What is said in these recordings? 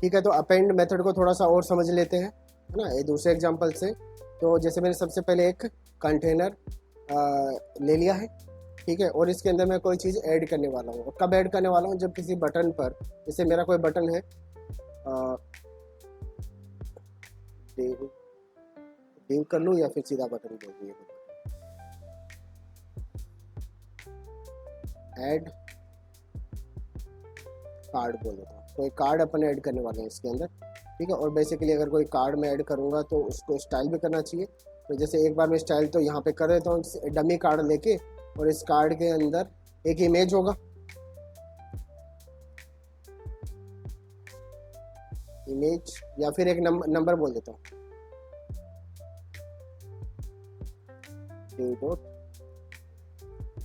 ठीक है, तो अपेंड मेथड को थोड़ा सा और समझ लेते हैं, है ना, ये दूसरे एग्जांपल से। तो जैसे मैंने सबसे पहले एक कंटेनर ले लिया है, ठीक है, और इसके अंदर मैं कोई चीज़ ऐड करने वाला हूँ। और कब ऐड करने वाला हूँ, जब किसी बटन पर, जैसे मेरा कोई बटन है, डिव कर लूँ या फिर सीधा बटन बोल दिए, ऐड कार्ड बोल देता हूँ। कोई कार्ड अपन ऐड करने वाले हैं इसके अंदर, ठीक है। और बेसिकली अगर कोई कार्ड में ऐड करूँगा तो उसको स्टाइल भी करना चाहिए। तो जैसे एक बार मैं स्टाइल तो यहाँ पे कर देता हूँ डमी कार्ड लेके, और इस कार्ड के अंदर एक इमेज होगा, इमेज, या फिर एक नंबर बोल देता हूँ,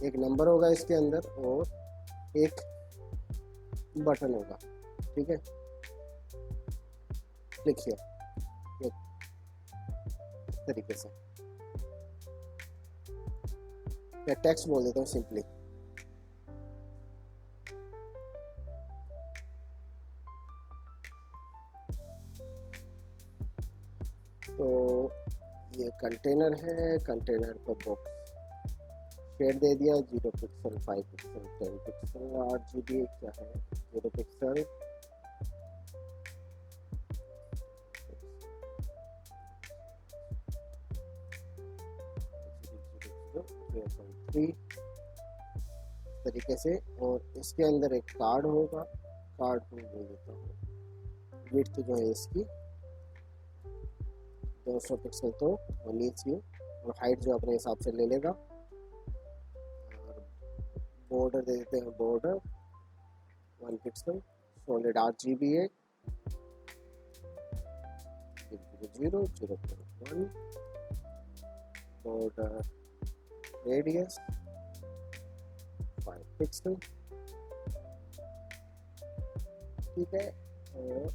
एक नंबर होगा इसके अंदर और एक बटन होगा, ठीक है, क्लिक हियर, इस तरीके से। या टेक्स्ट बोल देता हूँ सिंपली, तो ये कंटेनर है, कंटेनर को बॉक्स शेड दे दिया, 0 पिक्सल, 5 पिक्सल, 10 पिक्सल, RGB क्या है, 0 पिक्सल, तरीके से। और इसके अंदर एक कार्ड होगा, कार्ड को दे देता हूँ विड्थ जो है इसकी 200 पिक्सल तो होनी चाहिए, और हाइट जो अपने हिसाब से ले लेगा। और बॉर्डर दे देते हैं, बॉर्डर 1 पिक्सल, सॉलिड RGB है, 0, 0.1, बॉर्डर रेडियस 5 पिक्सल, ठीक है। और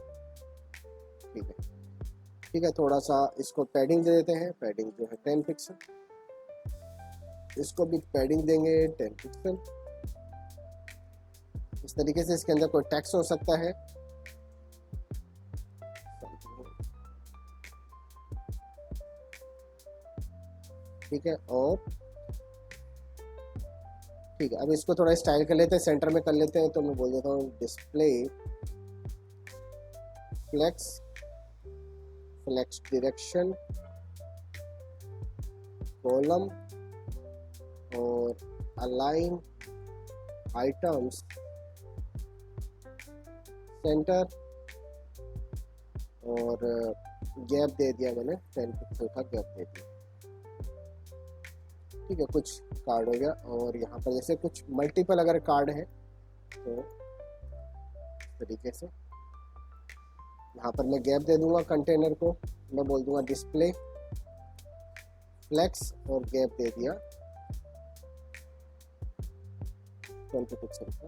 ठीक है, थोड़ा सा इसको पैडिंग दे देते हैं, पैडिंग जो है 10 पिक्सल, इसको भी पैडिंग देंगे 10 पिक्सल। इस तरीके से इसके अंदर कोई टेक्स्ट हो सकता है, ठीक है। और ठीक है, अब इसको थोड़ा स्टाइल कर लेते हैं, सेंटर में कर लेते हैं। तो मैं बोल देता हूँ display flex, flex direction, column, और अलाइन आइटम्स सेंटर, और गैप दे दिया मैंने, 10 पिक्सल का गैप दे दिया, ठीक है। कुछ कार्ड हो गया। और यहाँ पर जैसे कुछ मल्टीपल अगर कार्ड है तो इस तरीके से यहाँ पर मैं गैप दे दूंगा, कंटेनर को मैं बोल दूंगा डिस्प्ले फ्लेक्स, और गैप दे दिया 20 पिक्सल का,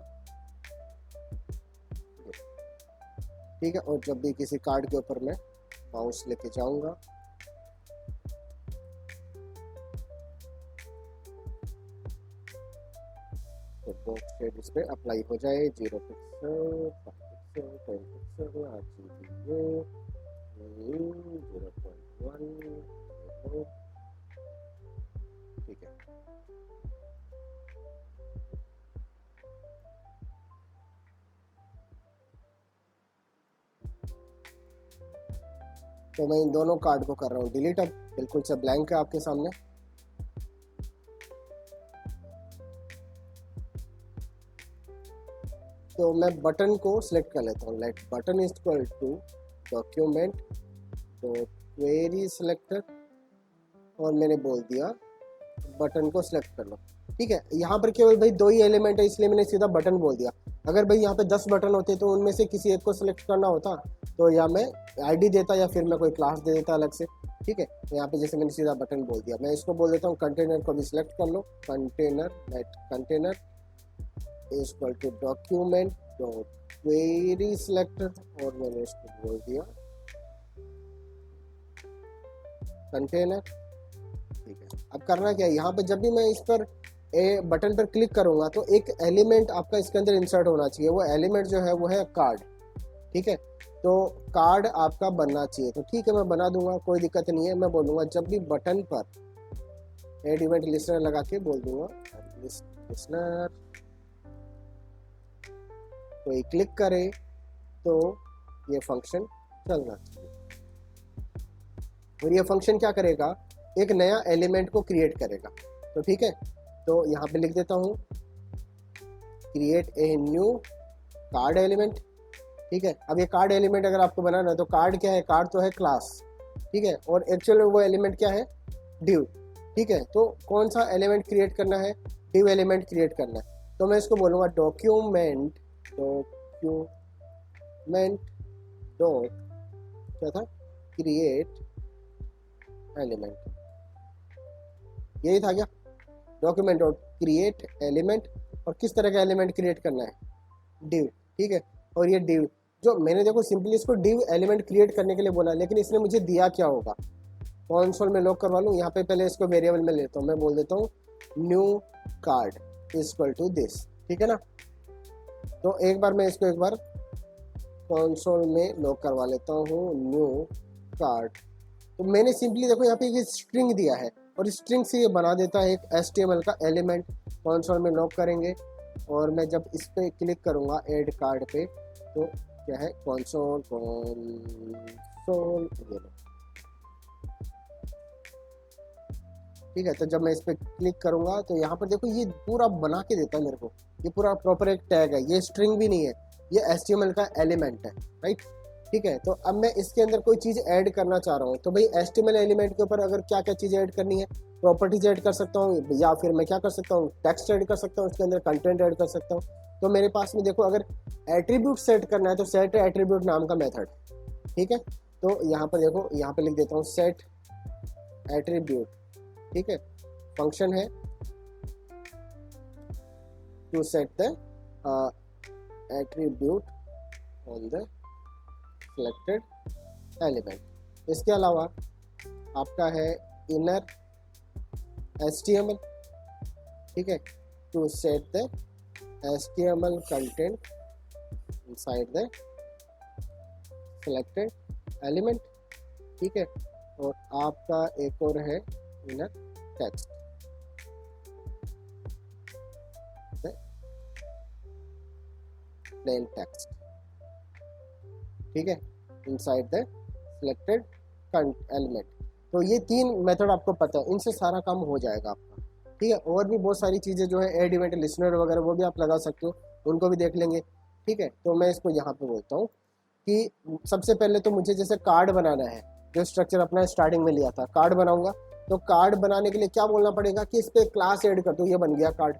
ठीक है। और जब भी किसी कार्ड के ऊपर मैं माउस लेके जाऊंगा तो बॉक्स शेड इस पे अप्लाई हो जाए, 0 पिक्सल, 5 पिक्सल, 10 पिक्सल, RGB 0.1, ठीक है। तो मैं इन दोनों कार्ड को कर रहा हूँ डिलीट। अब बिल्कुल से ब्लैंक है आपके सामने। तो मैं बटन को सिलेक्ट कर लेता हूँ, let button is equal to document dot query selector, और मैंने बोल दिया बटन को सिलेक्ट कर लो, ठीक है। यहाँ पर केवल भाई 2 ही एलिमेंट है, इसलिए मैंने सीधा बटन बोल दिया। अगर भाई यहाँ पे 10 बटन होते तो उनमें से किसी एक को सिलेक्ट करना होता तो या मैं ID देता या फिर मैं कोई क्लास दे देता अलग से, ठीक है। तो यहाँ पे जैसे मैंने सीधा बटन बोल दिया। मैं इसको बोल देता हूँ कंटेनर को भी सिलेक्ट कर लो, container let container is equal to document dot query selector, और मैंने इसको बोल दिया कंटेनर, ठीक है। अब करना क्या है, यहाँ पे जब भी मैं इस पर बटन पर क्लिक करूंगा तो एक एलिमेंट आपका इसके अंदर इंसर्ट होना चाहिए। वो एलिमेंट जो है वो है कार्ड, ठीक है। तो कार्ड आपका बनना चाहिए, तो ठीक है मैं बना दूंगा, कोई दिक्कत नहीं है। मैं बोलूँगा जब भी बटन पर एड इवेंट लिस्नर लगा के बोल दूंगा लिस्नर, कोई क्लिक करे तो ये फंक्शन चलना चाहिए। और ये फंक्शन क्या करेगा, एक नया एलिमेंट को क्रिएट करेगा। तो ठीक है, तो यहाँ पे लिख देता हूँ create a new card element. ठीक है, अब ये कार्ड एलिमेंट अगर आपको बनाना है तो कार्ड क्या है, कार्ड तो है क्लास, ठीक है, और एक्चुअल में वो एलिमेंट क्या है, डिव। ठीक है, तो कौन सा एलिमेंट क्रिएट करना है, डिव एलिमेंट क्रिएट करना है। तो मैं इसको बोलूँगा डॉक्यूमेंट डॉट क्या था, क्रिएट एलिमेंट, यही था क्या, डॉक्यूमेंट डॉट क्रिएट एलिमेंट। और किस तरह का एलिमेंट क्रिएट करना है, डिव। ठीक है, और ये डिव जो मैंने देखो सिंपली इसको डिव एलिमेंट क्रिएट करने के लिए बोला, लेकिन इसने मुझे दिया क्या होगा, कंसोल में लॉक करवा लूँ। यहाँ पे पहले इसको वेरिएबल में लेता हूँ, मैं बोल देता हूँ new card equal to this. ठीक है ना, तो एक बार मैं इसको एक बार कंसोल में लॉक करवा लेता हूँ न्यू कार्ड। तो मैंने सिंपली देखो यहाँ पे ये स्ट्रिंग दिया है, और स्ट्रिंग से ये बना देता है एक HTML का एलिमेंट। कंसोल में लॉक करेंगे, और मैं जब इस पे क्लिक करूँगा ऐड कार्ड पे, तो क्या है कंसोल ये लो। ठीक है, तो जब मैं इस पर क्लिक करूँगा तो यहाँ पर देखो ये पूरा बना के देता है मेरे को, ये पूरा प्रॉपर एक टैग है, ये स्ट्रिंग भी नहीं है, ये HTML का एलिमेंट है, राइट। ठीक है, तो अब मैं इसके अंदर कोई चीज़ ऐड करना चाह रहा हूँ, तो भाई HTML एलिमेंट के ऊपर अगर क्या क्या चीज़ ऐड करनी है, प्रॉपर्टीज ऐड कर सकता हूँ, या फिर मैं क्या कर सकता हूँ, टेक्स्ट ऐड कर सकता हूँ, उसके अंदर कंटेंट ऐड कर सकता हूँ। तो मेरे पास में देखो अगर एट्रीब्यूट सेट करना है तो सेट एट्रीब्यूट नाम का मेथड। ठीक है, तो यहाँ पर देखो, यहाँ पर लिख देता हूँ सेट एट्रीब्यूट। ठीक है, फंक्शन है to set the attribute on the selected element. इसके अलावा आपका है इनर HTML। ठीक है, to set the HTML content inside the selected element. ठीक है, और आपका एक और है इनर टेक्स्ट, प्लेन टेक्स्ट। ठीक है, इनसाइड द सिलेक्टेड एलिमेंट। तो ये 3 मेथड आपको पता है, इनसे सारा काम हो जाएगा आपका। ठीक है, और भी बहुत सारी चीज़ें जो है ऐड इवेंट लिसनर वगैरह वो भी आप लगा सकते हो, उनको भी देख लेंगे। ठीक है, तो मैं इसको यहाँ पे बोलता हूँ कि सबसे पहले तो मुझे जैसे कार्ड बनाना है, जो स्ट्रक्चर अपना स्टार्टिंग में लिया था, कार्ड बनाऊंगा। तो कार्ड बनाने के लिए क्या बोलना पड़ेगा कि इस पर क्लास ऐड कर दो, ये बन गया कार्ड।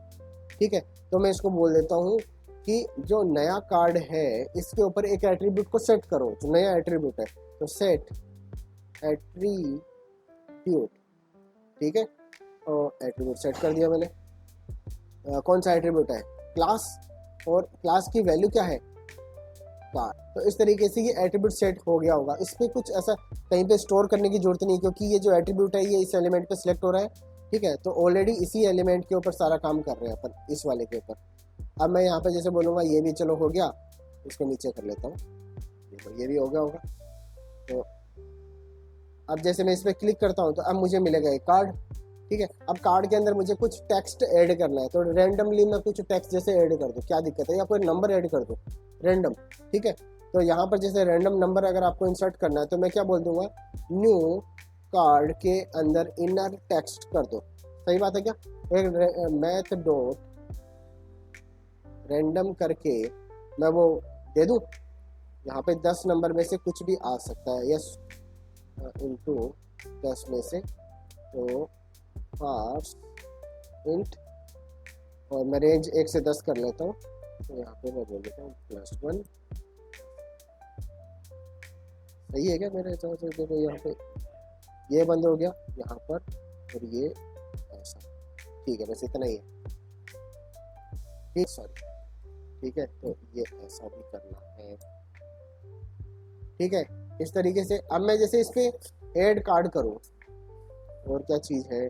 ठीक है, तो मैं इसको बोल देता हूँ कि जो नया कार्ड है इसके ऊपर एक एट्रीब्यूट को सेट करो, जो नया एट्रीब्यूट है, तो सेट एट्रीब्यूट। ठीक है, और एट्रीब्यूट सेट कर दिया मैंने। कौन सा एट्रीब्यूट है, क्लास, और क्लास की वैल्यू क्या है, कार्ड। तो इस तरीके से ये एट्रीब्यूट सेट हो गया होगा। इस पर कुछ ऐसा कहीं पे स्टोर करने की जरूरत नहीं, क्योंकि ये जो एट्रीब्यूट है ये इस एलिमेंट पे सिलेक्ट हो रहा है। ठीक है, तो ऑलरेडी इसी एलिमेंट के ऊपर सारा काम कर रहे हैं अपन, इस वाले के ऊपर। अब मैं यहाँ पे जैसे बोलूँगा ये भी चलो हो गया, इसको नीचे कर लेता हूँ, ये भी हो गया होगा। तो अब जैसे मैं इस पर क्लिक करता हूँ तो अब मुझे मिलेगा एक कार्ड। ठीक है, अब कार्ड के अंदर मुझे कुछ टेक्स्ट ऐड करना है, तो रैंडमली मैं कुछ टेक्स्ट जैसे ऐड कर दूँ, क्या दिक्कत है, या कोई नंबर ऐड कर दूँ रैंडम। ठीक है, तो यहाँ पर जैसे रैंडम नंबर अगर आपको इंसर्ट करना है तो मैं क्या बोल दूंगा, न्यू कार्ड के अंदर इनर टेक्स्ट कर दो। सही बात है क्या, एक मैथ डॉट रैंडम करके मैं वो दे दूँ, यहाँ पे 10 नंबर में से कुछ भी आ सकता है, यस, इंटू 10 में से, तो पार्स इंट, और मैं रेंज 1 से 10 कर लेता हूँ। तो यहाँ पे मैं बोल देता हूँ +1। सही है क्या मेरे हिसाब से, देखो यहाँ पे ये बंद हो गया यहाँ पर, और ये ऐसा। ठीक है, बस इतना ही है। ठीक, सॉरी, ठीक है, तो ये ऐसा भी करना है। ठीक है, इस तरीके से अब मैं जैसे इस पे ऐड कार्ड करूँ, और क्या चीज़ है,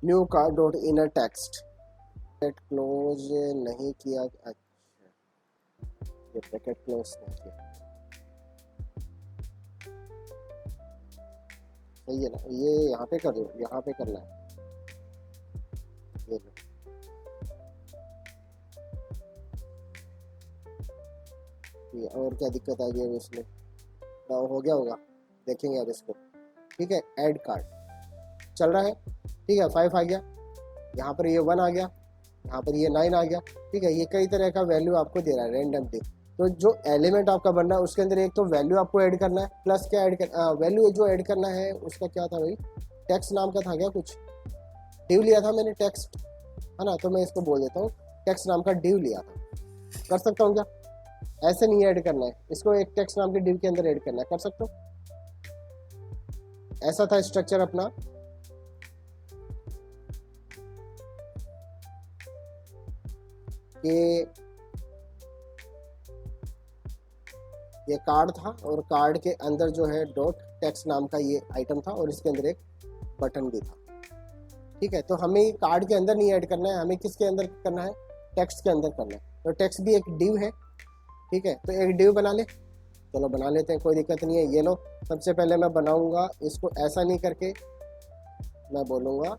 new card dot inner text, close नहीं किया, अच्छा ये ब्रैकेट क्लोज नहीं किया, सही है ना। ये यहाँ पे कर दो, यहाँ पे करना है, ये लो। ये और क्या दिक्कत आ गई है इसमें, हो गया होगा, देखेंगे अब इसको। ठीक है, ऐड कार्ड चल रहा है, ठीक है। 5 आ गया, यहाँ पर ये 1 आ गया, यहाँ पर ये 9 आ गया, ठीक है। ये कई तरह का वैल्यू आपको दे रहा है रैंडमली। तो जो एलिमेंट आपका बनना है उसके अंदर एक तो वैल्यू आपको ऐड करना है, प्लस क्या ऐड कर, वैल्यू जो ऐड करना है उसका क्या था भाई, टेक्स्ट नाम का था क्या, कुछ डिव लिया था मैंने टेक्स्ट, है ना। तो मैं इसको बोल देता हूँ टेक्स्ट नाम का डिव लिया था। कर सकता हूँ क्या, ऐसे नहीं ऐड करना है इसको, एक टेक्स्ट नाम के डिव के अंदर ऐड करना है, कर सकता हूँ। ऐसा था स्ट्रक्चर अपना, ये कार्ड था और कार्ड के अंदर जो है डॉट टेक्स्ट नाम का ये आइटम था और इसके अंदर एक बटन भी था, ठीक है। तो हमें कार्ड के अंदर नहीं ऐड करना है, हमें किसके अंदर करना है, टेक्स्ट के अंदर करना है। तो टेक्स्ट भी एक डिव है, ठीक है। तो एक डिव बना ले, चलो बना लेते हैं, कोई दिक्कत नहीं है। ये लो, सबसे पहले मैं बनाऊंगा इसको, ऐसा नहीं करके मैं बोलूँगा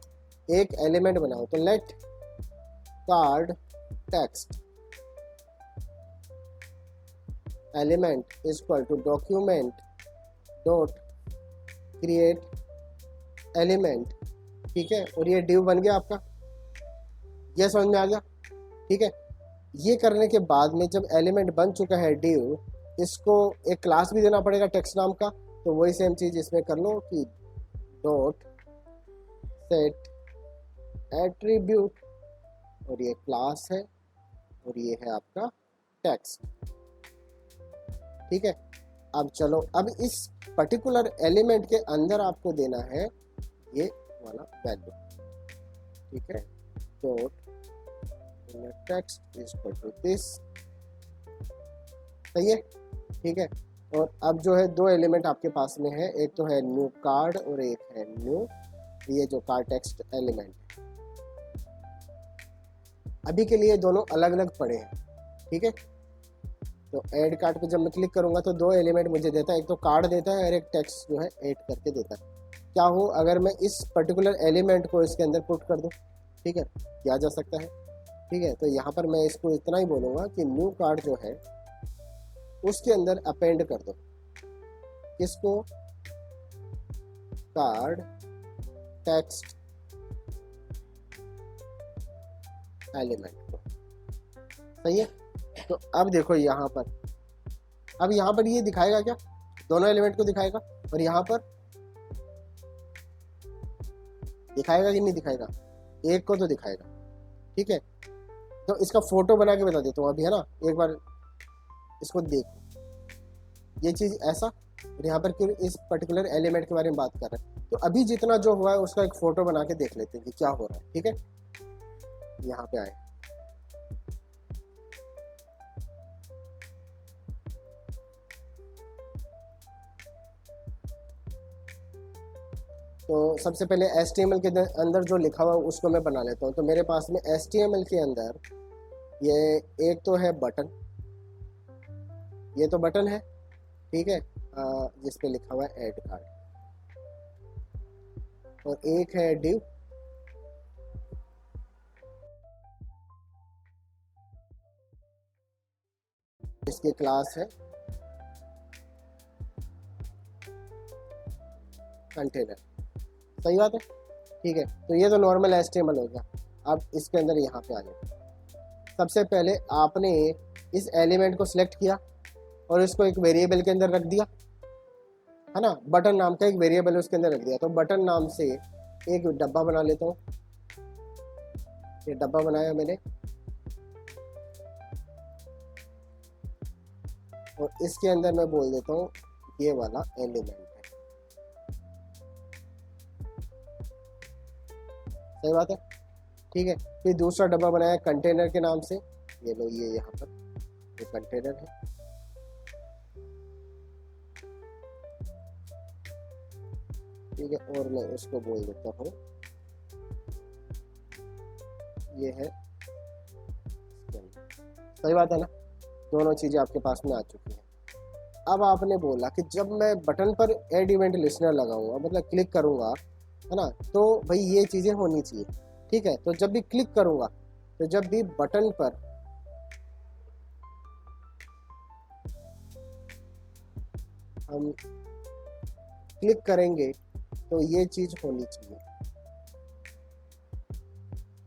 एक एलिमेंट बनाओ। तो let card text element is equal to document dot create element, ठीक है। और ये डिव बन गया आपका, ये समझ में आ गया, ठीक है। ये करने के बाद में जब एलिमेंट बन चुका है डिव, इसको एक क्लास भी देना पड़ेगा टेक्स्ट नाम का। तो वही सेम चीज इसमें कर लो कि डॉट सेट एट्रीब्यूट, और ये क्लास है और ये है आपका टेक्स्ट, ठीक है। अब चलो, अब इस पर्टिकुलर एलिमेंट के अंदर आपको देना है ये वाला वैल्यू, ठीक है। Dot text is equal to this, सही है, ठीक है। और अब जो है दो एलिमेंट आपके पास में है, एक तो है न्यू कार्ड और एक है न्यू ये जो कार्ड टेक्स्ट एलिमेंट है। अभी के लिए दोनों अलग अलग पड़े हैं, ठीक है। तो ऐड कार्ड पे जब मैं क्लिक करूंगा तो दो एलिमेंट मुझे देता है, एक तो कार्ड देता है और एक टेक्स्ट जो है ऐड करके देता है। क्या हो अगर मैं इस पर्टिकुलर एलिमेंट को इसके अंदर पुट कर दूं, ठीक है, किया जा सकता है, ठीक है। तो यहाँ पर मैं इसको इतना ही बोलूँगा कि न्यू कार्ड जो है उसके अंदर अपेंड कर दो, किसको, कार्ड टेक्स्ट एलिमेंट को, सही है। तो अब देखो यहाँ पर, अब यहाँ पर ये दिखाएगा क्या, दोनों एलिमेंट को दिखाएगा, और यहाँ पर दिखाएगा कि नहीं दिखाएगा, एक को तो दिखाएगा, ठीक है। तो इसका फोटो बना के बता देता हूँ अभी, है ना, एक बार इसको देखो, ये चीज ऐसा, और यहाँ पर इस पर्टिकुलर एलिमेंट के बारे में बात कर रहे हैं। तो अभी जितना जो हुआ है उसका एक फोटो बना के देख लेते हैं कि क्या हो रहा है, ठीक है। यहाँ पे आए, तो सबसे पहले HTML के अंदर जो लिखा हुआ है उसको मैं बना लेता हूँ। तो मेरे पास में HTML के अंदर ये एक तो है बटन, ये तो बटन है, ठीक है, जिस पे लिखा हुआ है ऐड कार्ड, और एक है डिव, इसकी क्लास है कंटेनर, सही बात है, ठीक है। तो ये तो नॉर्मल HTML हो गया। अब इसके अंदर यहाँ पे आ जाए, सबसे पहले आपने इस एलिमेंट को सिलेक्ट किया और इसको एक वेरिएबल के अंदर रख दिया, है ना, बटन नाम का एक वेरिएबल उसके अंदर रख दिया। तो बटन नाम से एक डब्बा बना लेता हूँ, ये डब्बा बनाया मैंने, और इसके अंदर मैं बोल देता हूँ ये वाला एलिमेंट है, सही बात है, ठीक है। फिर दूसरा डब्बा बनाया कंटेनर के नाम से, ये लो, ये यहाँ पर ये कंटेनर है, ठीक है। और मैं इसको बोल देता हूँ ये है, सही बात है ना, दोनों चीज़ें आपके पास में आ चुकी हैं। अब आपने बोला कि जब मैं बटन पर ऐड इवेंट लिस्नर लगाऊंगा, मतलब क्लिक करूंगा, है ना, तो भाई ये चीज़ें होनी चाहिए। ठीक है, तो जब भी क्लिक करूंगा, तो जब भी बटन पर हम क्लिक करेंगे तो ये चीज़ होनी चाहिए।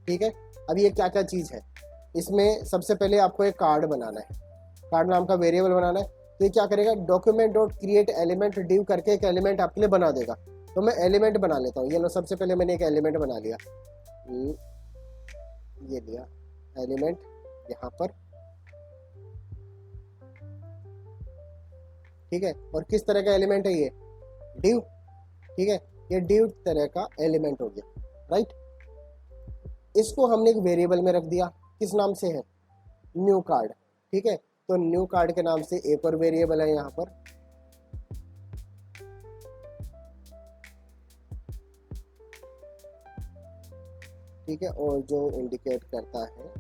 ठीक है, अब ये क्या क्या चीज़ है, इसमें सबसे पहले आपको एक कार्ड बनाना है, कार्ड नाम का वेरिएबल बनाना है। तो ये क्या करेगा, document dot create element div करके एक एलिमेंट आपके लिए बना देगा। तो मैं एलिमेंट बना लेता हूँ। ये लो, सबसे पहले मैंने एक एलिमेंट बना लिया, ये लिया एलिमेंट यहाँ पर। ठीक है, और किस तरह का एलिमेंट है ये, डिव। ठीक है, ये डिव तरह का एलिमेंट हो गया, राइट। इसको हमने एक वेरिएबल में रख दिया, किस नाम से है, न्यू कार्ड। ठीक है, तो न्यू कार्ड के नाम से एक और वेरिएबल है यहाँ पर, ठीक है, और जो इंडिकेट करता है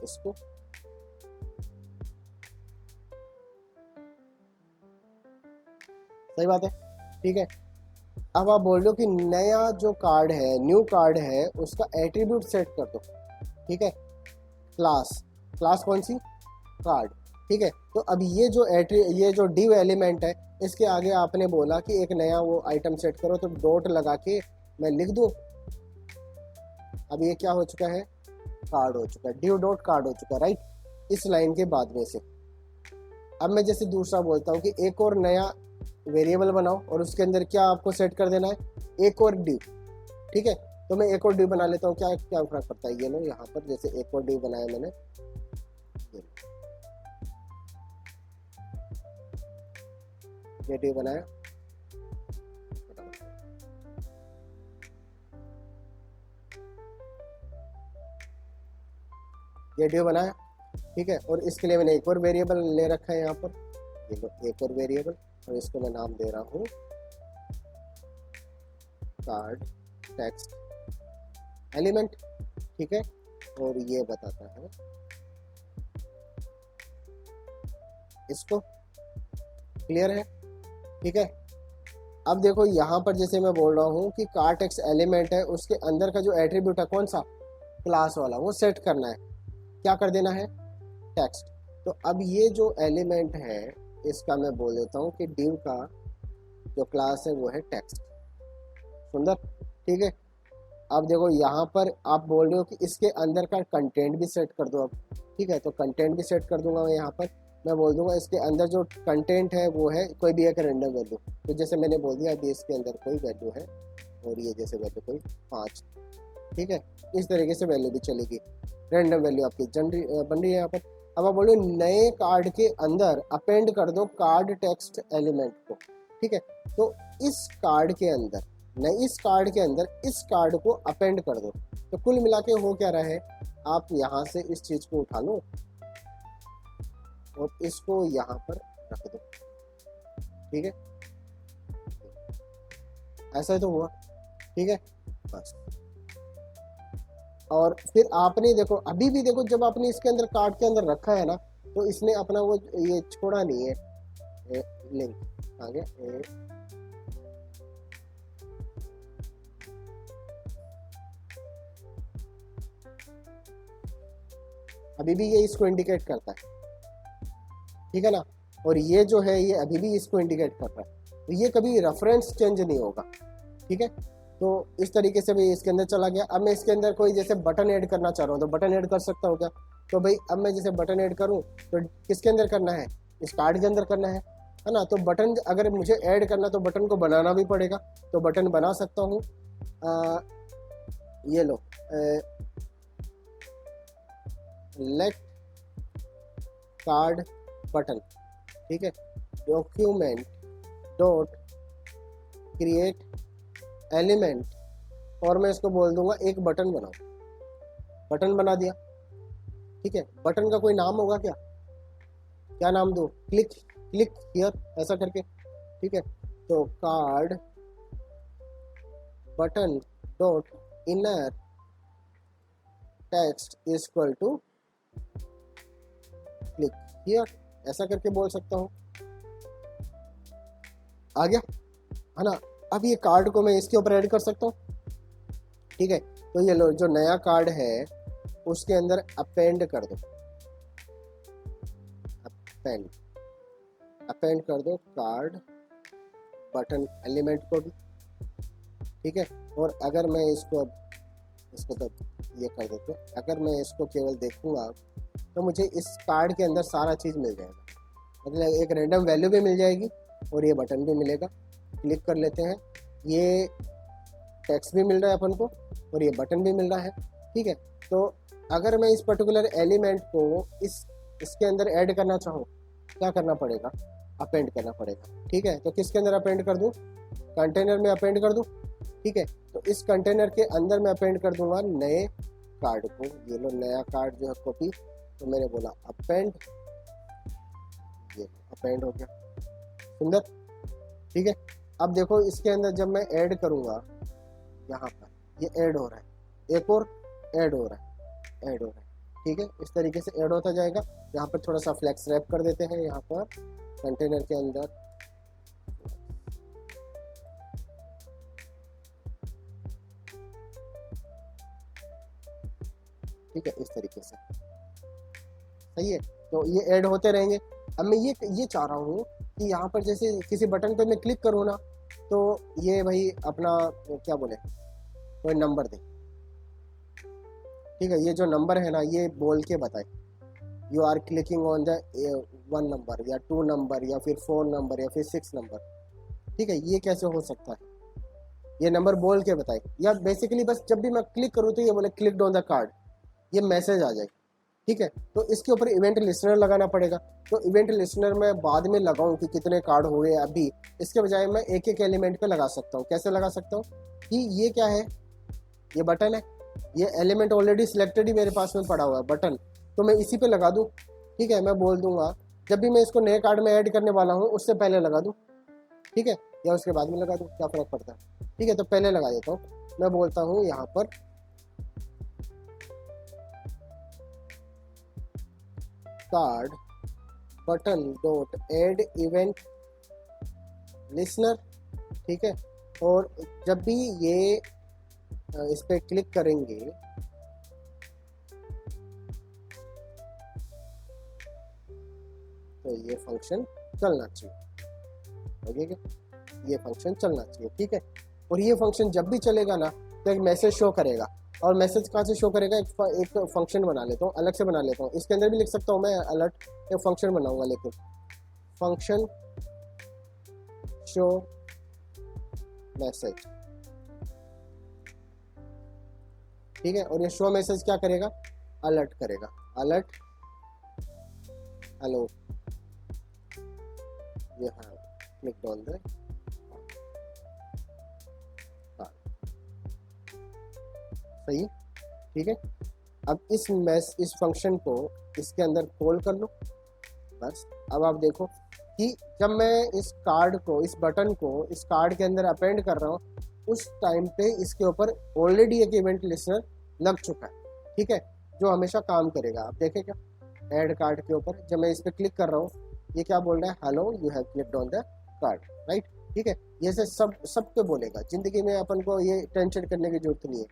इसको, सही बात है। ठीक है, अब आप बोल रहे हो कि नया जो कार्ड है, न्यू कार्ड है, उसका एट्रीब्यूट सेट कर दो। ठीक है, क्लास, क्लास कौन सी, कार्ड। ठीक है, तो अब ये जो डिव एलिमेंट है, इसके आगे आपने बोला कि एक नया वो आइटम सेट करो, तो डॉट लगा के मैं लिख दूं। अब ये क्या हो चुका है, कार्ड हो चुका है, डिव डॉट कार्ड हो चुका है, राइट, इस लाइन के बाद में से। अब मैं जैसे दूसरा बोलता हूँ कि एक और नया वेरिएबल बनाओ और उसके अंदर क्या आपको सेट कर देना है, एक और डिव। ठीक है, तो मैं एक और डिव बना लेता हूँ, क्या क्या फर्क पड़ता है, ये लो यहाँ पर जैसे एक और डिव बनाया मैंने, ये डिव बनाया, ये डिव बनाया। ठीक है, और इसके लिए मैंने एक और वेरिएबल ले रखा है यहाँ पर, ये लो एक और वेरिएबल, और इसको मैं नाम दे रहा हूँ कार्ड टेक्स्ट एलिमेंट। ठीक है, और ये बताता है इसको, क्लियर है। ठीक है, अब देखो यहाँ पर जैसे मैं बोल रहा हूँ कि कार्ड टेक्स्ट एलिमेंट है, उसके अंदर का जो एट्रीब्यूट है कौन सा, क्लास वाला, वो सेट करना है, क्या कर देना है, टेक्स्ट। तो अब ये जो एलिमेंट है, इसका मैं बोल देता हूँ कि डिव का जो क्लास है वो है टेक्स्ट। सुंदर, ठीक है। अब देखो यहाँ पर आप बोल रहे हो कि इसके अंदर का कंटेंट भी सेट कर दो अब। ठीक है, तो कंटेंट भी सेट कर दूंगा मैं यहाँ पर। मैं बोल दूंगा इसके अंदर जो कंटेंट है वो है कोई भी एक रैंडम वैल्यू। तो जैसे मैंने बोल दिया अभी इसके अंदर कोई वैल्यू है, और ये जैसे वैल्यू कोई 5। ठीक है, इस तरीके से वैल्यू भी चलेगी, रैंडम वैल्यू आपकी बन रही है यहाँ पर। अब आप बोलो नए कार्ड के अंदर अपेंड कर दो कार्ड टेक्स्ट एलिमेंट को। ठीक है, तो इस कार्ड के अंदर, नहीं इस कार्ड के अंदर इस कार्ड को अपेंड कर दो। तो कुल मिला के हो क्या रहा है, आप यहाँ से इस चीज को उठा लो और इसको यहाँ पर रख दो। ठीक है, ऐसा ही तो हुआ। ठीक है, बस। और फिर आपने देखो अभी भी देखो, जब आपने इसके अंदर कार्ड के अंदर रखा है ना, तो इसने अपना वो ये छोड़ा नहीं है लिंक आगे। अभी भी ये इसको इंडिकेट करता है, ठीक है ना। और ये जो है ये अभी भी इसको इंडिकेट कर रहा है, तो ये कभी रेफरेंस चेंज नहीं होगा। ठीक है, तो इस तरीके से भाई इसके अंदर चला गया। अब मैं इसके अंदर कोई जैसे बटन ऐड करना चाह रहा हूँ, तो बटन ऐड कर सकता हूँ क्या। तो भाई अब मैं जैसे बटन ऐड करूँ तो किसके अंदर करना है, इस कार्ड के अंदर करना है ना। तो बटन अगर मुझे ऐड करना तो बटन को बनाना भी पड़ेगा, तो बटन बना सकता हूँ। ये लो लेट कार्ड बटन। ठीक है, डॉक्यूमेंट डॉट क्रिएट एलिमेंट, और मैं इसको बोल दूंगा एक बटन बनाओ। बटन बना दिया। ठीक है, बटन का कोई नाम होगा क्या, क्या नाम दो, क्लिक क्लिक हियर ऐसा करके। ठीक है, तो card button dot inner text is equal to here, ऐसा करके बोल सकता हूँ। आ गया है ना। अब ये कार्ड को मैं इसके ऊपर ऐड कर सकता हूँ, ठीक है। तो ये लो, जो नया कार्ड है उसके अंदर अपेंड कर दो, अपेंड अपेंड कर दो कार्ड बटन एलिमेंट को भी, ठीक है। और अगर मैं इसको तो ये कर देते, अगर मैं इसको केवल देखूंगा तो मुझे इस कार्ड के अंदर सारा चीज़ मिल जाएगा, मतलब एक रैंडम वैल्यू भी मिल जाएगी और ये बटन भी मिलेगा। क्लिक कर लेते हैं, ये टेक्स्ट भी मिल रहा है अपन को और ये बटन भी मिल रहा है, ठीक है। तो अगर मैं इस पर्टिकुलर एलिमेंट को इसके अंदर ऐड करना चाहूँ, क्या करना पड़ेगा, अपेंड करना पड़ेगा, ठीक है। तो किसके अंदर अपेंड कर दूँ, कंटेनर में अपेंड कर दूँ, ठीक है। तो इस कंटेनर के अंदर मैं अपेंड कर दूंगा नए कार्ड को, ये लो नया कार्ड जो है कॉपी, तो मैंने बोला अपेंड, ये अपेंड हो गया, सुंदर, ठीक है। अब देखो इसके अंदर जब मैं ऐड करूंगा, यहाँ पर ये ऐड हो रहा है, एक और ऐड हो रहा है, ऐड हो रहा है, ठीक है। इस तरीके से ऐड होता जाएगा। यहाँ पर थोड़ा सा फ्लेक्स रैप कर देते हैं, यहाँ पर कंटेनर के अंदर, ठीक है, इस तरीके से, सही है। तो ये ऐड होते रहेंगे। अब मैं ये चाह रहा हूँ कि यहाँ पर जैसे किसी बटन पे मैं क्लिक करूँ ना, तो ये भाई अपना क्या बोले, कोई नंबर दे, ठीक है। ये जो नंबर है ना, ये बोल के बताए, you are clicking on the 1 number या 2 नंबर या फिर 4 नंबर या फिर 6 नंबर, ठीक है। ये कैसे हो सकता है, ये नंबर बोल के बताए, या बेसिकली बस जब भी मैं क्लिक करूँ तो ये बोले क्लिक्ड ऑन द कार्ड, ये मैसेज आ जाए, ठीक है। तो इसके ऊपर इवेंट लिस्नर लगाना पड़ेगा। तो इवेंट लिस्नर मैं बाद में लगाऊं कि कितने कार्ड हो गए, अभी इसके बजाय मैं एक एक एलिमेंट पे लगा सकता हूँ। कैसे लगा सकता हूँ कि ये क्या है, ये बटन है, ये एलिमेंट ऑलरेडी सिलेक्टेड ही मेरे पास में पड़ा हुआ है बटन, तो मैं इसी पे लगा दूँ, ठीक है। मैं बोल दूंगा जब भी मैं इसको नए कार्ड में ऐड करने वाला हूँ उससे पहले लगा दूँ, ठीक है, या उसके बाद में लगा दूँ, क्या फर्क पड़ता है, ठीक है। तो पहले लगा देता हूँ, मैं बोलता हूँ यहाँ पर card button dot add event listener, ठीक है। और जब भी ये इस पर क्लिक करेंगे तो ये फंक्शन चलना चाहिए, ओके, ये फंक्शन चलना चाहिए, ठीक है। और ये फंक्शन जब भी चलेगा ना तो एक मैसेज शो करेगा, और मैसेज कहाँ से शो करेगा, एक फंक्शन बना लेता हूँ, अलग से बना लेता हूँ, इसके अंदर भी लिख सकता हूँ मैं अलर्ट, एक फंक्शन बनाऊंगा, लेकिन फंक्शन शो मैसेज, ठीक है। और ये शो मैसेज क्या करेगा, अलर्ट करेगा, अलर्ट हेलो ये हाँ क्लिक ऑन द, सही, ठीक है। अब इस फंक्शन को इसके अंदर कॉल कर लो, बस। अब आप देखो कि जब मैं इस कार्ड को, इस बटन को इस कार्ड के अंदर अपेंड कर रहा हूँ, उस टाइम पे इसके ऊपर ऑलरेडी एक इवेंट लिस्नर लग चुका है, ठीक है, जो हमेशा काम करेगा। आप देखें क्या, ऐड कार्ड के ऊपर जब मैं इस पर क्लिक कर रहा हूँ, ये क्या बोल रहा है, hello you have clicked on the card, right, ठीक है। ये से सब पे बोलेगा, जिंदगी में अपन को ये टेंशन करने की जरूरत नहीं है,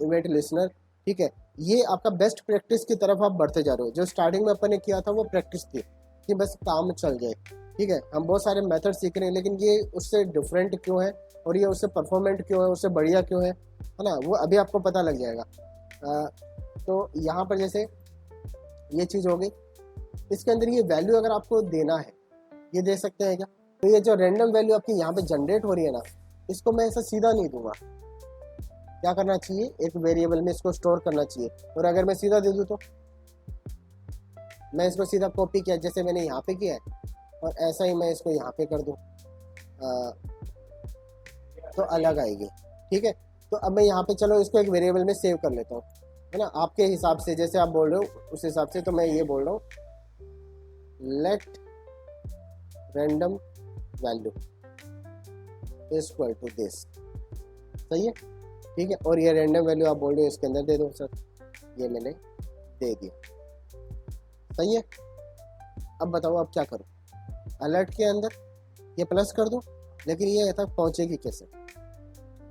इवेंट लिसनर, ठीक है। ये आपका बेस्ट प्रैक्टिस की तरफ आप बढ़ते जा रहे हो। जो स्टार्टिंग में अपन ने किया था वो प्रैक्टिस थी कि बस काम चल जाए, ठीक है। हम बहुत सारे मेथड सीख रहे हैं, लेकिन ये उससे डिफरेंट क्यों है और ये उससे परफॉर्मेंट क्यों है, उससे बढ़िया क्यों है ना, वो अभी आपको पता लग जाएगा। तो यहाँ पर जैसे ये चीज़ हो गई, इसके अंदर ये वैल्यू अगर आपको देना है, ये दे सकते हैं क्या। तो ये जो रैंडम वैल्यू आपकी यहाँ पे जनरेट हो रही है ना, इसको मैं ऐसा सीधा नहीं दूंगा, क्या करना चाहिए, एक वेरिएबल में इसको स्टोर करना चाहिए। और अगर मैं सीधा दे दूँ तो मैं इसको सीधा कॉपी किया जैसे मैंने यहाँ पे किया है, और ऐसा ही मैं इसको यहाँ पे कर दूँ तो अलग आएगी, ठीक है। तो अब मैं यहाँ पे चलो इसको एक वेरिएबल में सेव कर लेता हूँ, है ना, आपके हिसाब से जैसे आप बोल रहे हो उस हिसाब से। तो मैं ये बोल रहा हूँ let random value equal to this, सही है, ठीक है। और ये रैंडम वैल्यू आप बोल रहे हो इसके अंदर दे दो सर, ये मैंने दे दिया, सही है, अब बताओ अब क्या करूँ, अलर्ट के अंदर ये प्लस कर दूँ, लेकिन ये यहाँ तक पहुँचेगी कैसे,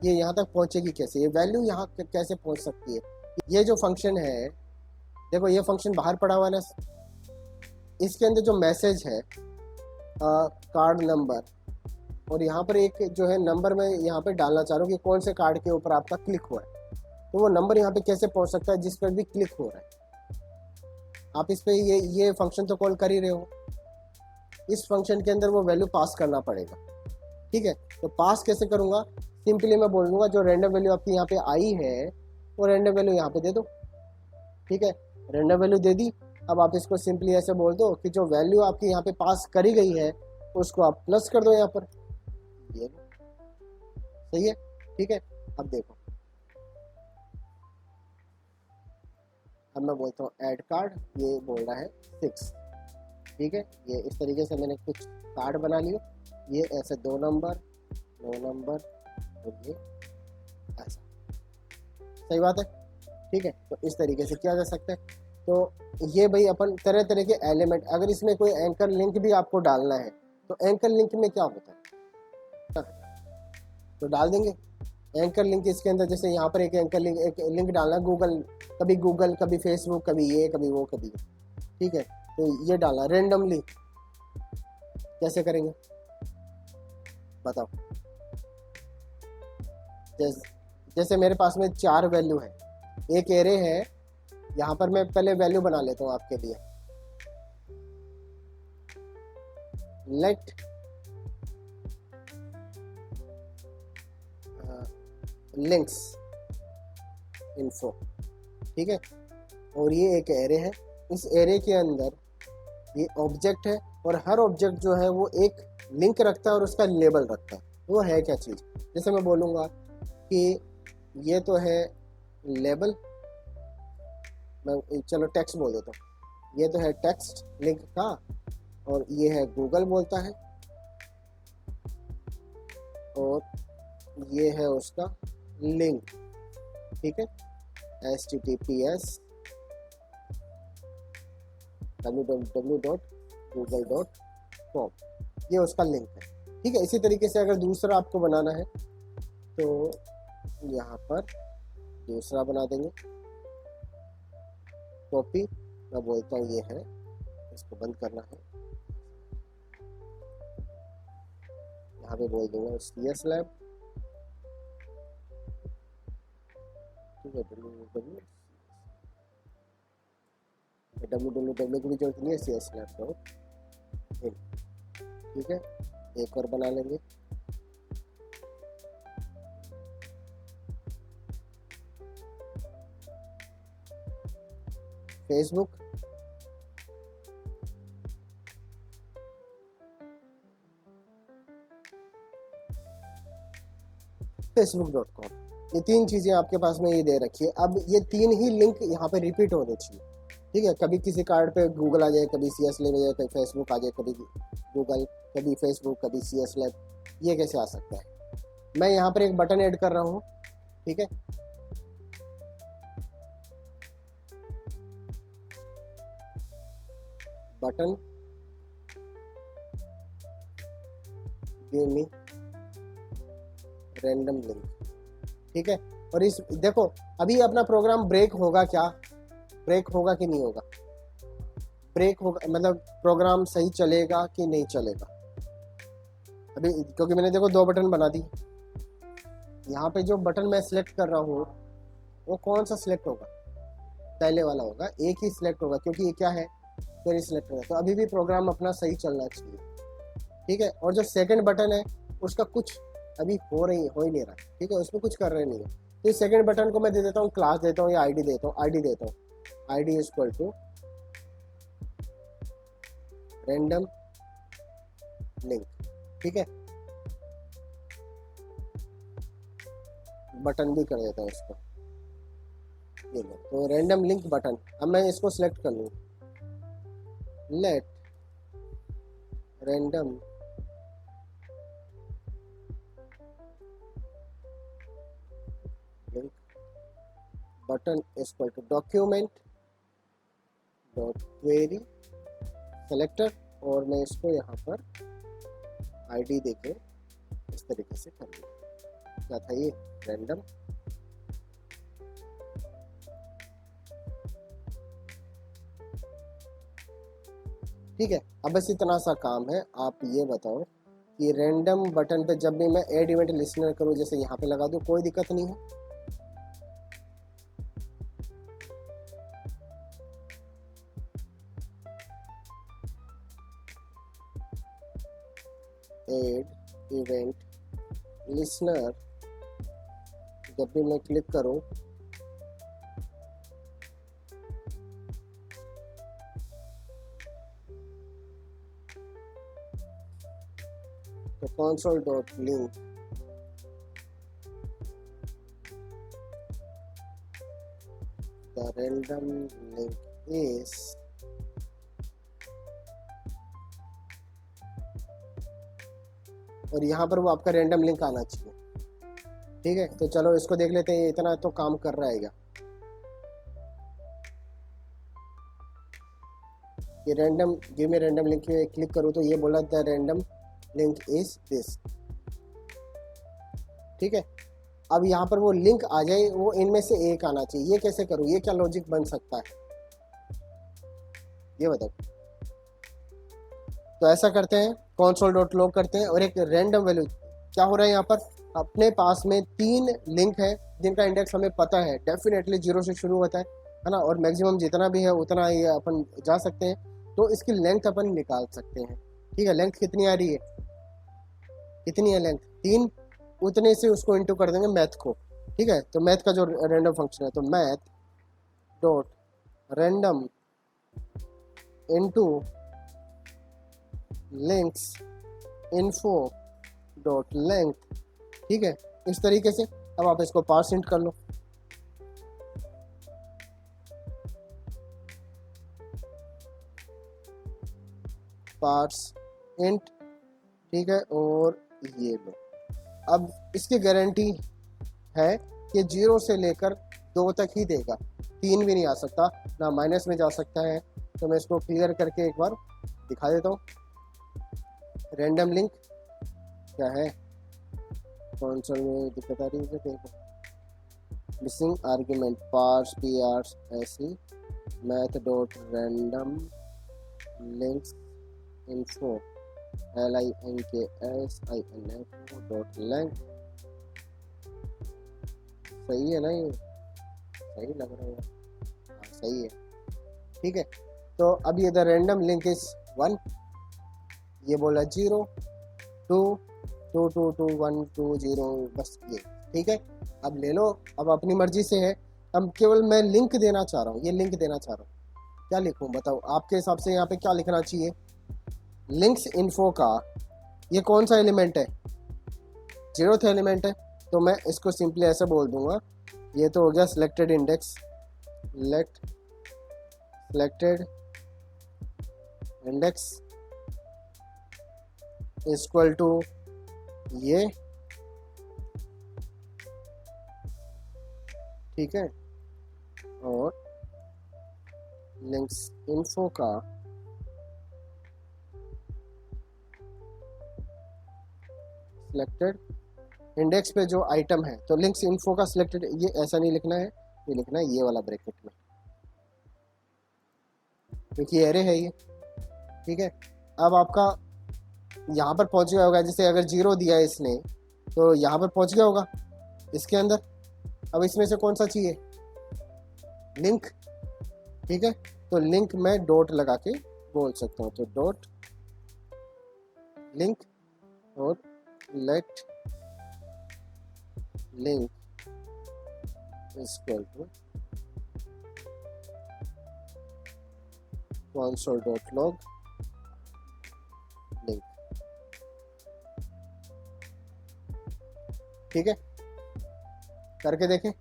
ये यहाँ तक पहुँचेगी कैसे, ये वैल्यू यहाँ कैसे पहुँच सकती है। ये जो फंक्शन है, देखो ये फंक्शन बाहर पड़ा हुआ है ना, इसके अंदर जो मैसेज है कार्ड नंबर, और यहाँ पर एक जो है नंबर मैं यहाँ पे डालना चाह रहा हूँ कि कौन से कार्ड के ऊपर आपका क्लिक हुआ है, तो वो नंबर यहाँ पे कैसे पहुँच सकता है जिस पर भी क्लिक हो रहा है। आप इस पे ये फंक्शन तो कॉल कर ही रहे हो, इस फंक्शन के अंदर वो वैल्यू पास करना पड़ेगा। ठीक है, तो पास कैसे करूँगा, सिंपली मैं बोल दूंगा जो रैंडम वैल्यू आपकी यहाँ पे आई है वो रैंडम वैल्यू यहाँ पे दे दो। ठीक है, रैंडम वैल्यू दे दी। अब आप इसको सिंपली ऐसे बोल दो कि जो वैल्यू आपकी यहाँ पे पास करी गई है उसको आप प्लस कर दो यहाँ पर, ये सही है। ठीक है, अब देखो, अब मैं बोलता हूँ ऐड कार्ड, ये बोल रहा है 6। ठीक है, ये इस तरीके से मैंने कुछ कार्ड बना लिए, ये ऐसे 2 नंबर 9 नंबर और ये ऐसा, सही बात है। ठीक है, तो इस तरीके से किया जा सकता है। तो ये भाई अपन तरह तरह के एलिमेंट, अगर इसमें कोई एंकर लिंक भी आपको डालना है तो एंकर लिंक में क्या होता है, तो डाल देंगे एंकर लिंक इसके अंदर। जैसे यहाँ पर एक एंकर लिंक, एक लिंक डालना गूगल, कभी फेसबुक, कभी ये कभी वो कभी ये। ठीक है, तो ये डालना रेंडमली, कैसे करेंगे बताओ। जैसे मेरे पास में 4 वैल्यू है, एक एरे है, यहाँ पर मैं पहले वैल्यू बना लेता हूँ आपके लिए, लेट लिंक्स इन्फो। ठीक है, और ये एक एरे है, इस एरे के अंदर ये ऑब्जेक्ट है, और हर ऑब्जेक्ट जो है वो एक लिंक रखता है और उसका लेबल रखता है। वो है क्या चीज़, जैसे मैं बोलूँगा कि ये तो है लेबल, मैं चलो टेक्स्ट बोल देता हूँ, ये तो है टेक्स्ट लिंक का, और ये है गूगल बोलता है, और ये है उसका लिंक। ठीक है, https www.google.com, ये उसका लिंक है। ठीक है, इसी तरीके से अगर दूसरा आपको बनाना है तो यहाँ पर दूसरा बना देंगे, कॉपी, मैं बोलता हूँ ये है, इसको बंद करना है, यहाँ पे बोल दूंगा CS लैब। ठीक है, www की भी जरूरत नहीं है, CS lab.in। ठीक है, एक और बना लेंगे, फेसबुक, facebook.com। ये 3 चीज़ें आपके पास में ये दे रखी है। अब ये 3 ही लिंक यहाँ पे रिपीट होने चाहिए। ठीक है, कभी किसी कार्ड पे गूगल आ जाए, कभी CS लैब आ जाए, कभी फेसबुक आ जाए, कभी गूगल, कभी फेसबुक, कभी CS लैब, ये कैसे आ सकता है। मैं यहाँ पर एक बटन ऐड कर रहा हूँ। ठीक है, button give me random link. ठीक है, और इस देखो अभी अपना प्रोग्राम ब्रेक होगा क्या, ब्रेक होगा कि नहीं होगा, ब्रेक होगा मतलब प्रोग्राम सही चलेगा कि नहीं चलेगा अभी, क्योंकि मैंने देखो 2 बटन बना दी। यहाँ पे जो बटन मैं सिलेक्ट कर रहा हूँ वो कौन सा सिलेक्ट होगा, पहले वाला होगा, एक ही सिलेक्ट होगा क्योंकि ये क्या है, फिर सिलेक्ट होगा, तो अभी भी प्रोग्राम अपना सही चलना चाहिए। ठीक है, और जो सेकंड बटन है उसका कुछ अभी हो ही नहीं रहा। ठीक है, उसमें कुछ कर रहे नहीं है, तो इस सेकंड बटन को मैं दे देता हूँ क्लास देता हूँ या आईडी देता हूँ, ID is equal to random link. ठीक है, बटन भी कर देता हूँ इसको, ये लो, तो रैंडम लिंक बटन। अब मैं इसको सिलेक्ट कर लूँ, let random link button equal to document dot query selector और मैं इसको यहाँ पर आईडी देके इस तरीके से कर दूँ। क्या था ये? रैंडम। ठीक है, अब बस इतना सा काम है। आप ये बताओ कि रैंडम बटन पे जब भी मैं ऐड इवेंट लिसनर करूँ, जैसे यहाँ पे लगा दूँ, कोई दिक्कत नहीं है? ऐड इवेंट लिसनर जब भी मैं क्लिक करूँ तो console.link the random link is और यहाँ पर वो आपका रैंडम लिंक आना चाहिए। ठीक है, तो चलो इसको देख लेते हैं, इतना तो काम कर रहा है क्या। ये random give me random link पे क्लिक करूँ तो ये बोला the random link is this. ठीक है, अब यहाँ पर वो लिंक आ जाए, वो इनमें से एक आना चाहिए। ये कैसे करूँ? ये क्या लॉजिक बन सकता है, ये बताओ। तो ऐसा करते हैं, console.log करते हैं और एक रैंडम वैल्यू। क्या हो रहा है यहाँ पर? अपने पास में 3 लिंक है जिनका इंडेक्स हमें पता है, डेफिनेटली 0 से शुरू होता है ना, और मैक्सिमम जितना भी है उतना ये अपन जा सकते हैं। तो इसकी लेंथ अपन निकाल सकते हैं। ठीक है, लेंथ कितनी आ रही है? कितनी है लेंथ? 3। उतने से उसको इंटू कर देंगे मैथ को। ठीक है, तो मैथ का जो रैंडम फंक्शन है, तो math dot random into links info dot length. ठीक है, इस तरीके से। अब आप इसको पार्स इंट कर लो। Parse int. ठीक है, और ये लो। अब इसकी गारंटी है कि 0 से लेकर 2 तक ही देगा, 3 भी नहीं आ सकता, ना माइनस में जा सकता है। तो मैं इसको क्लियर करके एक बार दिखा देता हूँ। रैंडम लिंक क्या है? कंसोल में दिक्कत आ रही है क्या? मिसिंग आर्ग्यूमेंट पार्स पी आर्स ऐसी math dot random links info links dot length. सही है ना? ये सही लग रहा है। हाँ, सही है। ठीक है, तो अब ये द रैंडम लिंक इज 1, ये बोला 0 2 2 2 2 1 2 0, बस ये। ठीक है, अब ले लो, अब अपनी मर्जी से है। अब केवल मैं लिंक देना चाह रहा हूँ, ये लिंक देना चाह रहा हूँ। क्या लिखूँ बताओ आपके हिसाब से? यहाँ पे क्या लिखना चाहिए? लिंक्स इन्फो का ये कौन सा एलिमेंट है? 0th एलिमेंट है। तो मैं इसको सिंपली ऐसे बोल दूंगा, ये तो हो गया selected index, let selected index equal to ये। ठीक है, और लिंक्स इन्फो का सिलेक्टेड इंडेक्स पे जो आइटम है, तो लिंक्स इन्फो का सिलेक्टेड, ये ऐसा नहीं लिखना है, ये लिखना है ये वाला ब्रैकेट में, क्योंकि एरे है ये। ठीक है, अब आपका यहाँ पर पहुंच गया होगा। जैसे अगर 0 दिया है इसने, तो यहाँ पर पहुंच गया होगा इसके अंदर। अब इसमें से कौन सा चाहिए? लिंक। ठीक है, तो लिंक मैं डॉट लगा के बोल सकता हूँ, तो डॉट लिंक और let link equal to console.log link. ठीक है, करके देखें।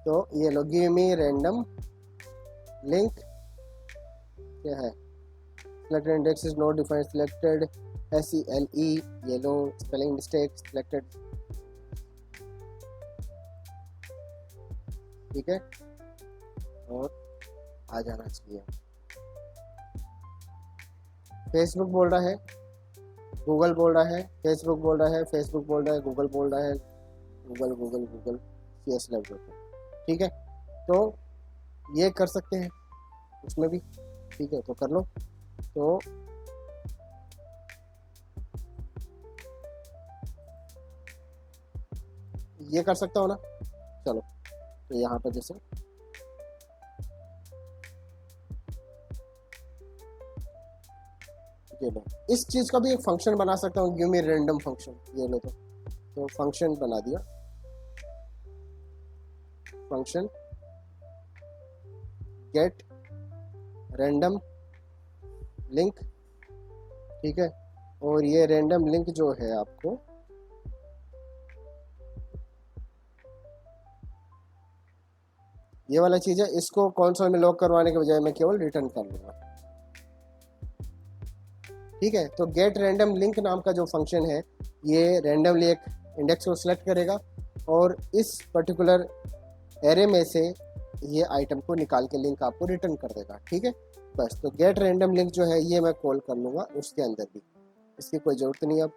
तो ये लो, गिव मी रैंडम लिंक क्या है? selected index is not defined, selected SELE, ये लो, spelling mistake, selected। ठीक है, और आ जाना चाहिए। फेसबक बोल रहा है, गूगल बोल रहा है, फेसबुक बोल रहा है, फेसबुक बोल रहा है, गूगल बोल रहा है, गूगल गूगल गूगल CS लग जाता है। ठीक है, तो ये कर सकते हैं उसमें भी। ठीक है, तो कर लो। तो ये कर सकता हो ना। चलो, तो यहाँ पर जैसे ये लो, इस चीज़ का भी एक फंक्शन बना सकता हूँ, गिव मी रैंडम फंक्शन। ये लो, तो फंक्शन बना दिया, फंक्शन गेट रैंडम लिंक। ठीक है, और ये रैंडम लिंक जो है आपको ये वाला चीज़ है, इसको कंसोल में लॉग करवाने के बजाय मैं केवल रिटर्न कर लूँगा। ठीक है, तो गेट रैंडम लिंक नाम का जो फंक्शन है, ये रैंडमली एक इंडेक्स को सिलेक्ट करेगा और इस पर्टिकुलर एरे में से ये आइटम को निकाल के लिंक आपको रिटर्न कर देगा। ठीक है, बस। तो गेट रैंडम लिंक जो है ये मैं कॉल कर लूँगा उसके अंदर भी, इसकी कोई ज़रूरत नहीं। अब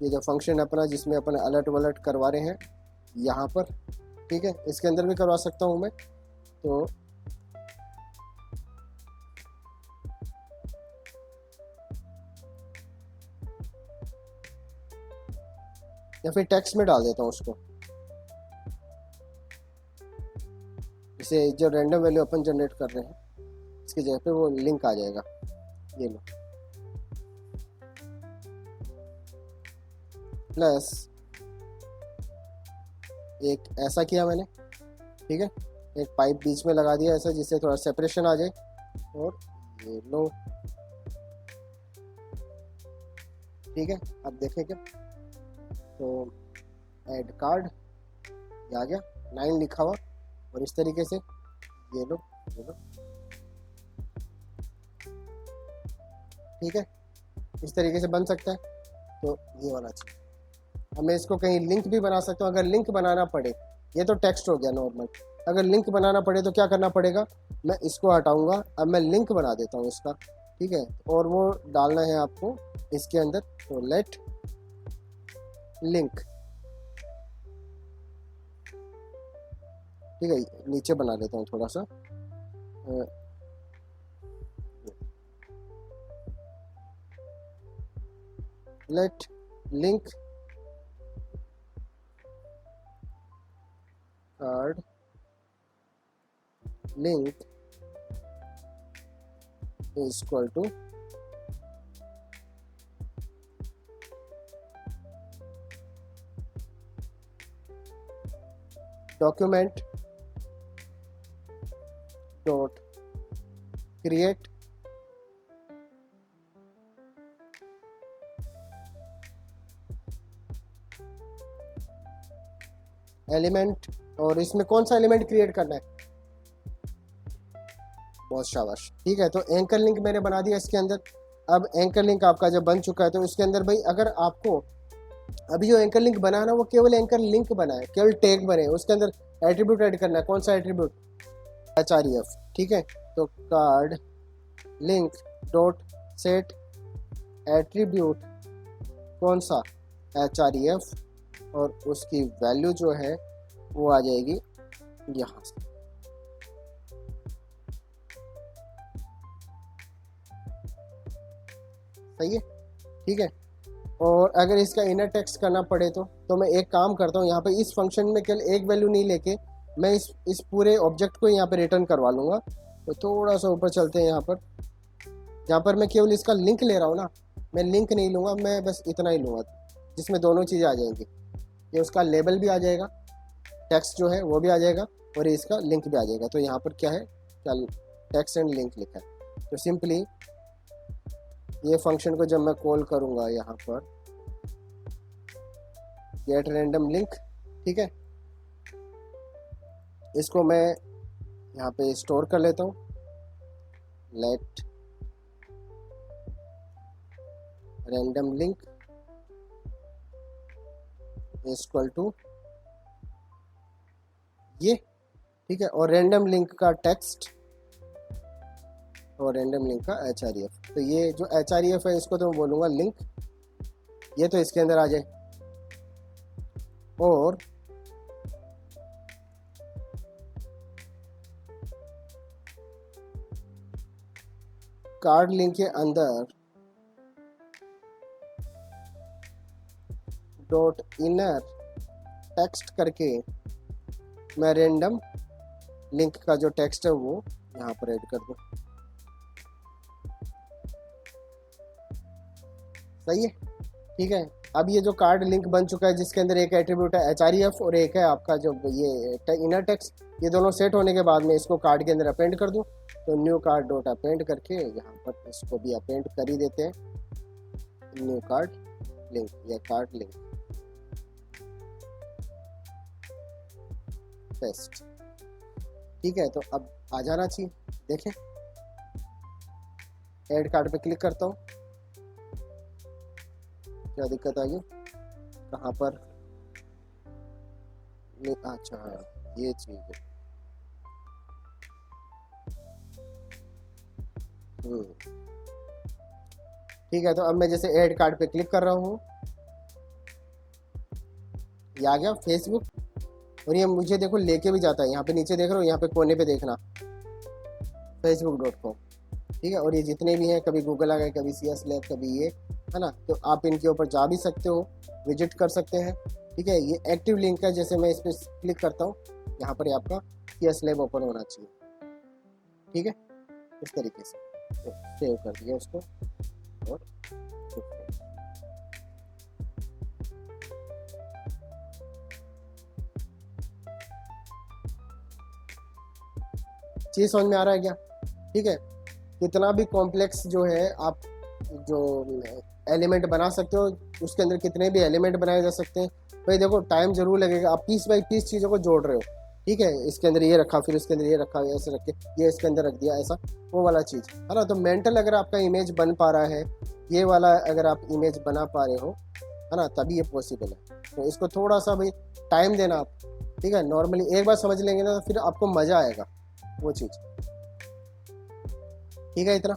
ये जो फंक्शन अपना जिसमें अपन अलर्ट वलर्ट करवा रहे हैं यहाँ पर, ठीक है, इसके अंदर भी करवा सकता हूँ मैं। तो या फिर टेक्स्ट में डाल देता हूँ उसको, जैसे जो रैंडम वैल्यू अपन जनरेट कर रहे हैं इसकी जगह पे वो लिंक आ जाएगा। ये लो, प्लस एक ऐसा किया मैंने। ठीक है, एक पाइप बीच में लगा दिया ऐसा जिससे थोड़ा सेपरेशन आ जाए। और ये लो, ठीक है, अब देखें क्या, तो ऐड कार्ड ये आ गया, 9 लिखा हुआ, और इस तरीके से ये लो, ये लो। ठीक है, इस तरीके से बन सकता है। तो ये वाला चीज़ अब मैं इसको कहीं लिंक भी बना सकता हूँ। अगर लिंक बनाना पड़े, ये तो टेक्स्ट हो गया नॉर्मल, अगर लिंक बनाना पड़े तो क्या करना पड़ेगा, मैं इसको हटाऊंगा, अब मैं लिंक बना देता हूँ इसका। ठीक है, और वो डालना है आपको इसके अंदर, तो लेट लिंक। ठीक है, नीचे बना लेता हूँ थोड़ा सा, let link card link is equal to document dot create element. और इसमें कौन सा एलिमेंट क्रिएट करना है, बहुत शाबाश। ठीक है, तो एंकर लिंक मैंने बना दिया इसके अंदर। अब एंकर लिंक आपका जब बन चुका है तो इसके अंदर भाई अगर आपको अभी जो एंकर लिंक बनाना वो केवल एंकर लिंक बनाए, केवल टैग बने, उसके अंदर एट्रीब्यूट ऐड करना है। कौन सा एट्रीब्यूट, href। ठीक है, तो card link dot set attribute कौन सा, href, और उसकी वैल्यू जो है वो आ जाएगी यहाँ से। सही है, ठीक है। और अगर इसका इनर टेक्स्ट करना पड़े तो मैं एक काम करता हूँ, यहाँ पे इस फंक्शन में केवल एक वैल्यू नहीं लेके मैं इस पूरे ऑब्जेक्ट को यहाँ पे रिटर्न करवा लूँगा। तो थोड़ा सा ऊपर चलते हैं, यहाँ पर मैं केवल इसका लिंक ले रहा हूँ ना, मैं लिंक नहीं लूँगा, मैं बस इतना ही लूँगा जिसमें दोनों चीज़ें आ जाएंगी। ये उसका लेबल भी आ जाएगा, टेक्स्ट जो है वो भी आ जाएगा, और इसका लिंक भी आ जाएगा। तो यहाँ पर क्या है, क्या टेक्स्ट एंड लिंक लिखा है। तो सिंपली ये फंक्शन को जब मैं कॉल करूँगा यहाँ पर गेट रैंडम लिंक, ठीक है, इसको मैं यहाँ पे स्टोर कर लेता हूँ, let random link equal to ये। ठीक है, और रैंडम लिंक का टेक्स्ट और रैंडम लिंक का href। तो ये जो href है इसको तो मैं बोलूँगा लिंक, ये तो इसके अंदर आ जाए। और कार्ड लिंक के अंदर डॉट इनर टेक्स्ट करके मैं रैंडम लिंक का जो टेक्स्ट है वो यहाँ पर ऐड कर दूँ। सही है, ठीक है। अब ये जो कार्ड लिंक बन चुका है जिसके अंदर एक एट्रीब्यूट है href और एक है आपका जो ये इनर टेक्स्ट, ये दोनों सेट होने के बाद में इसको कार्ड के अंदर अपेंड कर दूं। तो न्यू कार्ड डॉट अपेंड करके यहाँ पर इसको भी अपेंड कर ही देते हैं, न्यू कार्ड लिंक या कार्ड लिंक टेस्ट। ठीक है, तो अब आ जाना चाहिए। देखें, ऐड कार्ड पे क्लिक करता हूँ, क्या दिक्कत आ गई, कहाँ पर, अच्छा हाँ ये चीज़ है। ठीक है, तो अब मैं जैसे ऐड कार्ड पे क्लिक कर रहा हूँ, ये आ गया फेसबुक, और ये मुझे देखो लेके भी जाता है, यहाँ पे नीचे देख रहा हूँ, यहाँ पे कोने पे देखना facebook.com। ठीक है, और ये जितने भी हैं, कभी गूगल आ गए, कभी CS लैब, कभी ये है ना, तो आप इनके ऊपर जा भी सकते हो, विजिट कर सकते हैं। ठीक है, ये एक्टिव लिंक है, जैसे मैं इस पर क्लिक करता हूँ यहाँ पर आपका CS लैब ओपन होना चाहिए। ठीक है, इस तरीके से तो सेव कर दिया उसको और चीज़ समझ में आ रहा है क्या? ठीक है, कितना भी कॉम्प्लेक्स जो है आप जो एलिमेंट बना सकते हो, उसके अंदर कितने भी एलिमेंट बनाए जा सकते हैं। भाई देखो टाइम जरूर लगेगा, आप पीस बाई पीस चीज़ों को जोड़ रहे हो। ठीक है, इसके अंदर ये रखा, फिर इसके अंदर ये रखा, ऐसे रख के ये इसके अंदर रख दिया, ऐसा वो वाला चीज़ है ना। तो मेंटल अगर आपका इमेज बन पा रहा है, ये वाला अगर आप इमेज बना पा रहे हो, है ना, तभी ये पॉसिबल है। तो इसको थोड़ा सा भाई टाइम देना आप। ठीक है, नॉर्मली एक बार समझ लेंगे ना, फिर आपको मज़ा आएगा वो चीज़। ठीक है, इतना।